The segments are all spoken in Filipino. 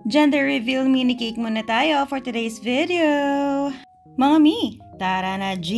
Gender reveal mini cake muna tayo for today's video. Mga mi, tara na G!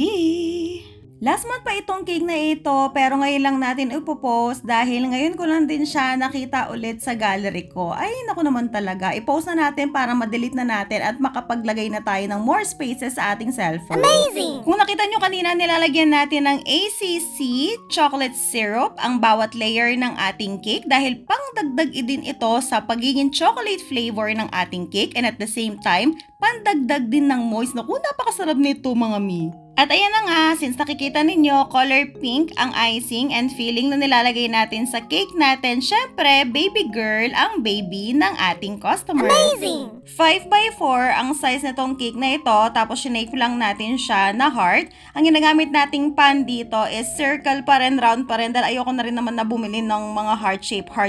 Last month pa itong cake na ito pero ngayon lang natin ipopost dahil ngayon ko lang din siya nakita ulit sa gallery ko. Ay naku naman talaga, ipost na natin para ma-delete na natin at makapaglagay na tayo ng more spaces sa ating cellphone. Amazing! Kung nakita nyo kanina, nilalagyan natin ng ACC chocolate syrup ang bawat layer ng ating cake dahil pangdagdag din ito sa pagiging chocolate flavor ng ating cake and at the same time, pandagdag din ng moist. Naku, napakasarap nito mga mi. At ayan na nga, since nakikita ninyo, color pink ang icing and filling na nilalagay natin sa cake natin, syempre, baby girl ang baby ng ating customer. Amazing! 5x4 ang size nitong cake na ito, tapos sinake lang natin siya na heart. Ang ginagamit nating pan dito is circle pa rin, round pa rin, dahil ayoko na rin naman na bumili ng mga heart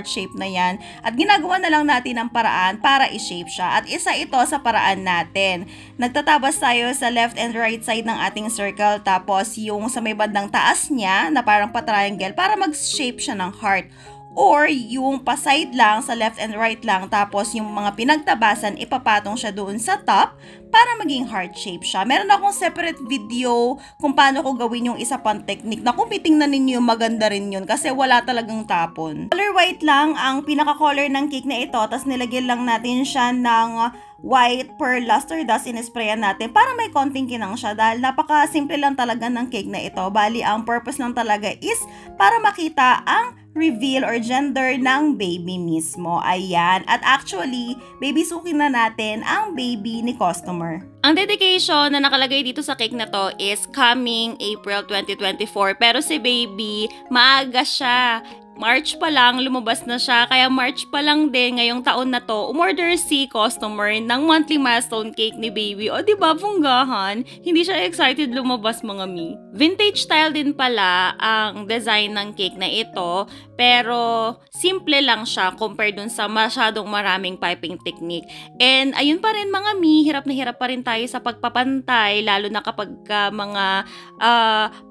shape na yan. At ginagawa na lang natin ang paraan para i-shape siya. At isa ito sa paraan natin. Nagtatabas tayo sa left and right side ng ating circle, tapos yung sa may bandang taas niya na parang pa-triangle para mag-shape siya ng heart. Or yung pa-side lang, sa left and right lang, tapos yung mga pinagtabasan, ipapatong siya doon sa top para maging heart shape siya. Meron akong separate video kung paano ko gawin yung isa pang technique. Naku, titingnan ninyo, maganda rin yun kasi wala talagang tapon. Color white lang ang pinaka-color ng cake na ito, tapos nilagyan lang natin siya ng white pearl luster dust, in-sprayan natin para may konting kinang siya dahil napaka-simple lang talaga ng cake na ito. Bali, ang purpose lang talaga is para makita ang reveal or gender ng baby mismo. Ayan. At actually, baby sukin na natin ang baby ni customer. Ang dedication na nakalagay dito sa cake na to is coming April 2024. Pero si baby, maaga siya. March pa lang, lumabas na siya. Kaya March pa lang din, ngayong taon na to, umorder si customer ng monthly milestone cake ni baby. O diba, bunggahan? Hindi siya excited lumabas mga mi. Vintage style din pala ang design ng cake na ito. Pero simple lang siya compared dun sa masyadong maraming piping technique. And ayun pa rin mga mi, hirap na hirap pa rin tayo sa pagpapantay. Lalo na kapag mga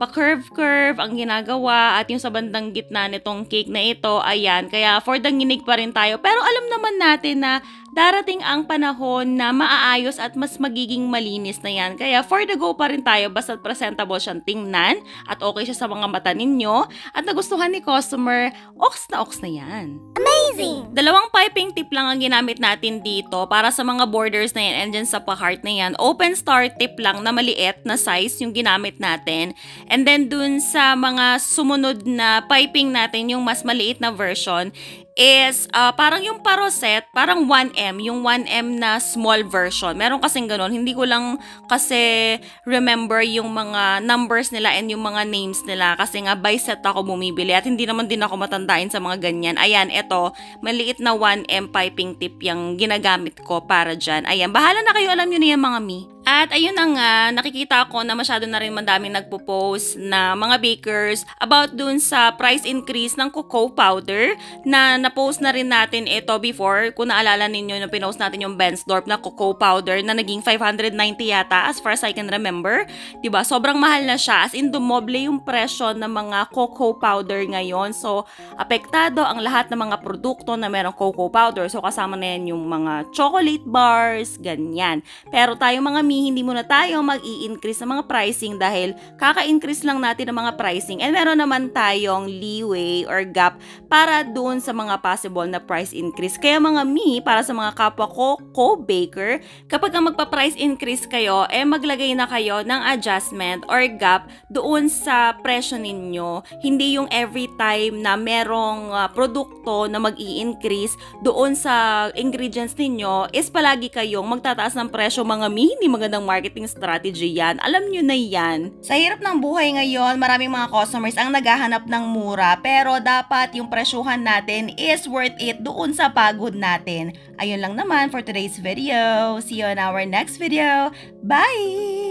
pa-curve-curve ang ginagawa. At yung sa bandang gitna nitong cake na ito, ayan, kaya for the nginig pa rin tayo. Pero alam naman natin na darating ang panahon na maaayos at mas magiging malinis na yan. Kaya for the go pa rin tayo, basta't presentable siyang tingnan at okay siya sa mga mata ninyo at nagustuhan ni customer, oks na yan. Amazing! Dalawang piping tip lang ang ginamit natin dito para sa mga borders na yan and dyan sa pa-heart na yan. Open star tip lang na maliit na size yung ginamit natin. And then dun sa mga sumunod na piping natin, yung mas maliit na version, is parang yung paroset, parang 1M, yung 1M na small version. Meron kasing ganun. Hindi ko lang kasi remember yung mga numbers nila and yung mga names nila kasi nga by set ako bumibili at hindi naman din ako matandain sa mga ganyan. Ayan, eto, maliit na 1M piping tip yung ginagamit ko para dyan. Ayan, bahala na kayo, alam nyo na yan mga mi. At ayun na nga, nakikita ko na masyado na rin madaming nagpo-post na mga bakers about dun sa price increase ng cocoa powder na na-post na rin natin ito before. Kung naalala ninyo na pinost natin yung Bensdorp na cocoa powder na naging 590 yata as far as I can remember. Diba? Sobrang mahal na siya. As in, dumoble yung presyo ng mga cocoa powder ngayon. So, apektado ang lahat ng mga produkto na merong cocoa powder. So, kasama na yan yung mga chocolate bars, ganyan. Pero tayo mga hindi muna tayo mag-i-increase ng mga pricing dahil kaka-increase lang natin ng mga pricing and meron naman tayong leeway or gap para doon sa mga possible na price increase. Kaya mga para sa mga kapwa ko, co-baker, kapag magpa-price increase kayo, maglagay na kayo ng adjustment or gap doon sa presyo ninyo. Hindi yung every time na merong produkto na mag-i-increase doon sa ingredients ninyo is palagi kayong magtataas ng presyo mga hindi magandang marketing strategy yan. Alam nyo na yan. Sa hirap ng buhay ngayon, maraming mga customers ang naghahanap ng mura pero dapat yung presyuhan natin is worth it doon sa pagod natin. Ayun lang naman for today's video. See you on our next video. Bye!